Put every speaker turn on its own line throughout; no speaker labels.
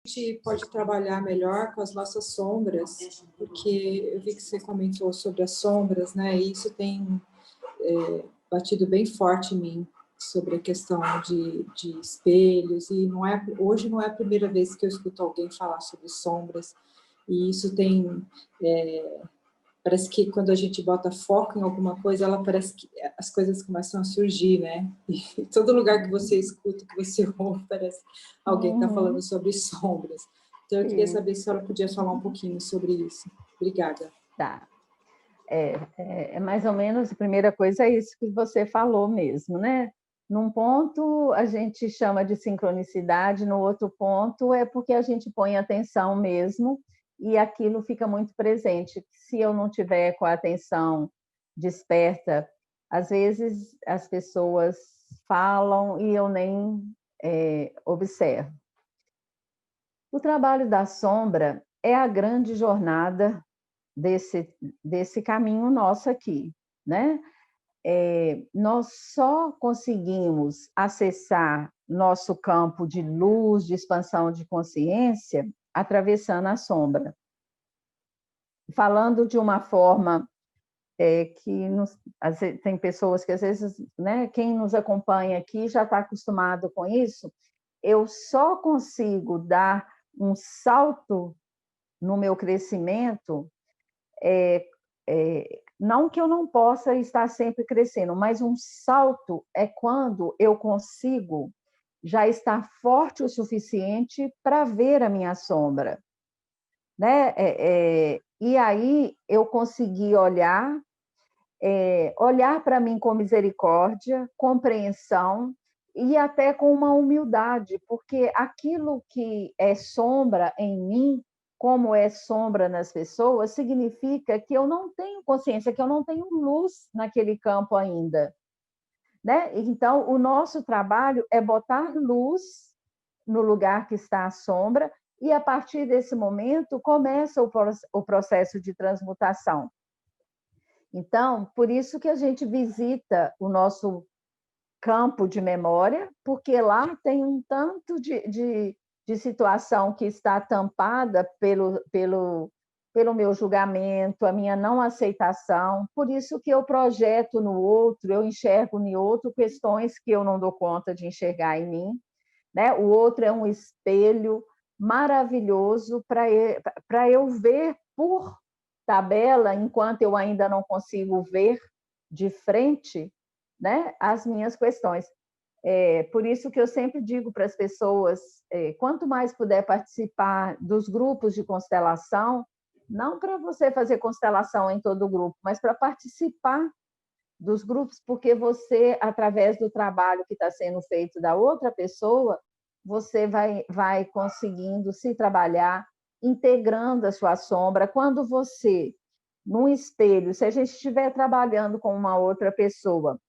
gente pode trabalhar melhor com as nossas sombras, porque eu vi que você comentou sobre as sombras, né? E isso tem batido bem forte em mim, sobre a questão de espelhos, e hoje não é a primeira vez que eu escuto alguém falar sobre sombras, e isso tem... parece que quando a gente bota foco em alguma coisa, ela parece que as coisas começam a surgir, né? E todo lugar que você escuta, que você ouve, parece que alguém está falando sobre sombras. Então, eu queria saber se a senhora podia falar um pouquinho sobre isso. Obrigada.
Tá. É mais ou menos, a primeira coisa é isso que você falou mesmo, né? Num ponto a gente chama de sincronicidade, no outro ponto é porque a gente põe atenção mesmo e aquilo fica muito presente. Se eu não tiver com a atenção desperta, às vezes as pessoas falam e eu nem observo. O trabalho da sombra é a grande jornada desse caminho nosso aqui, né? Nós só conseguimos acessar nosso campo de luz, de expansão de consciência, atravessando a sombra. Falando de uma forma tem pessoas que às vezes, né, quem nos acompanha aqui já está acostumado com isso, eu só consigo dar um salto no meu crescimento, não que eu não possa estar sempre crescendo, mas um salto é quando eu consigo já estar forte o suficiente para ver a minha sombra, né? E aí eu consegui olhar para mim com misericórdia, compreensão e até com uma humildade, porque aquilo que é sombra em mim, como é sombra nas pessoas, significa que eu não tenho consciência, que eu não tenho luz naquele campo ainda, né? Então, o nosso trabalho é botar luz no lugar que está a sombra e, a partir desse momento, começa o processo de transmutação. Então, por isso que a gente visita o nosso campo de memória, porque lá tem um tanto de situação que está tampada pelo meu julgamento, a minha não aceitação. Por isso que eu projeto no outro, eu enxergo no outro questões que eu não dou conta de enxergar em mim, né? O outro é um espelho maravilhoso para eu ver por tabela, enquanto eu ainda não consigo ver de frente, né, as minhas questões. Por isso que eu sempre digo para as pessoas, quanto mais puder participar dos grupos de constelação, não para você fazer constelação em todo o grupo, mas para participar dos grupos, porque você, através do trabalho que está sendo feito da outra pessoa, você vai conseguindo se trabalhar, integrando a sua sombra. Quando você, num espelho, se a gente estiver trabalhando com uma outra pessoa,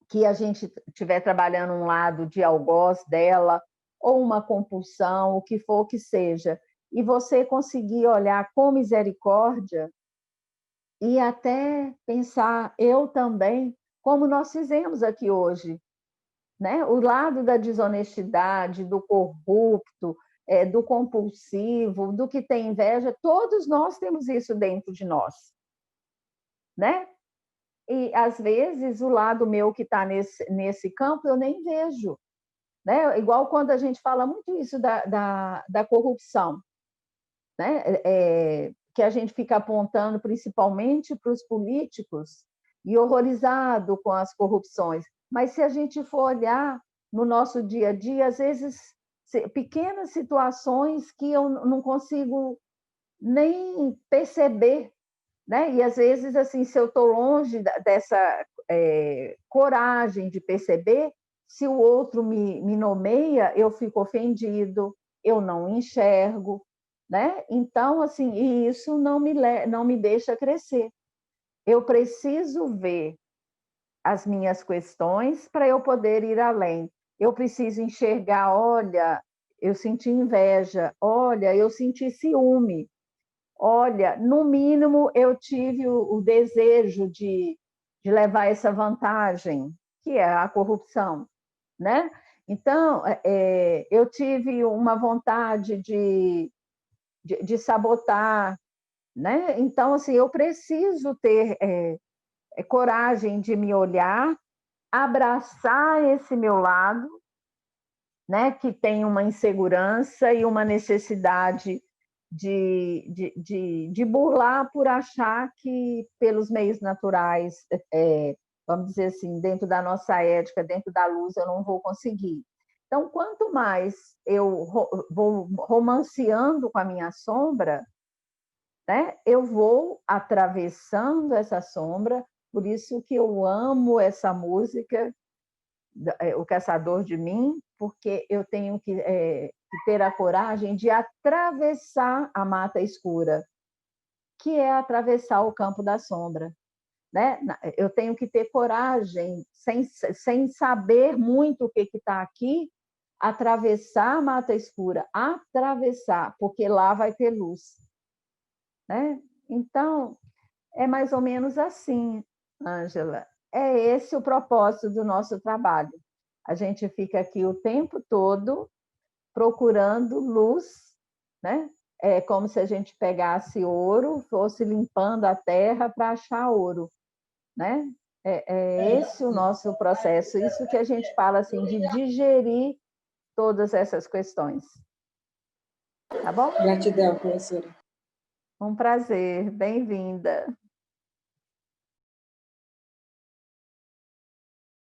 que a gente estiver trabalhando um lado de algoz dela, ou uma compulsão, o que for que seja, e você conseguir olhar com misericórdia e até pensar, eu também, como nós fizemos aqui hoje, né? O lado da desonestidade, do corrupto, do compulsivo, do que tem inveja, todos nós temos isso dentro de nós, né? E, às vezes, o lado meu que está nesse campo, eu nem vejo, né? Igual quando a gente fala muito isso da corrupção, né? Que a gente fica apontando principalmente para os políticos e horrorizado com as corrupções. Mas se a gente for olhar no nosso dia a dia, às vezes, pequenas situações que eu não consigo nem perceber, né? E às vezes, assim, se eu estou longe dessa coragem de perceber, se o outro me nomeia, eu fico ofendido, eu não enxergo, né? Então, assim, e isso não me deixa crescer. Eu preciso ver as minhas questões para eu poder ir além. Eu preciso enxergar, olha, eu senti inveja, olha, eu senti ciúme, olha, no mínimo eu tive o desejo de levar essa vantagem, que é a corrupção, né? Então, eu tive uma vontade de sabotar, né? Então, assim, eu preciso ter coragem de me olhar, abraçar esse meu lado, né? Que tem uma insegurança e uma necessidade de burlar por achar que pelos meios naturais, vamos dizer assim, dentro da nossa ética, dentro da luz, eu não vou conseguir. Então, quanto mais eu vou romanceando com a minha sombra, né, eu vou atravessando essa sombra, por isso que eu amo essa música, O Caçador de Mim, porque eu tenho que ter a coragem de atravessar a mata escura, que é atravessar o campo da sombra. Né? Eu tenho que ter coragem, sem saber muito o que está aqui, atravessar a mata escura, atravessar, porque lá vai ter luz. Né? Então, é mais ou menos assim, Ângela. É esse o propósito do nosso trabalho. A gente fica aqui o tempo todo procurando luz, né? É como se a gente pegasse ouro, fosse limpando a terra para achar ouro, né? É esse o nosso processo, isso que a gente fala assim, de digerir todas essas questões. Tá bom?
Gratidão, professora.
Um prazer, bem-vinda.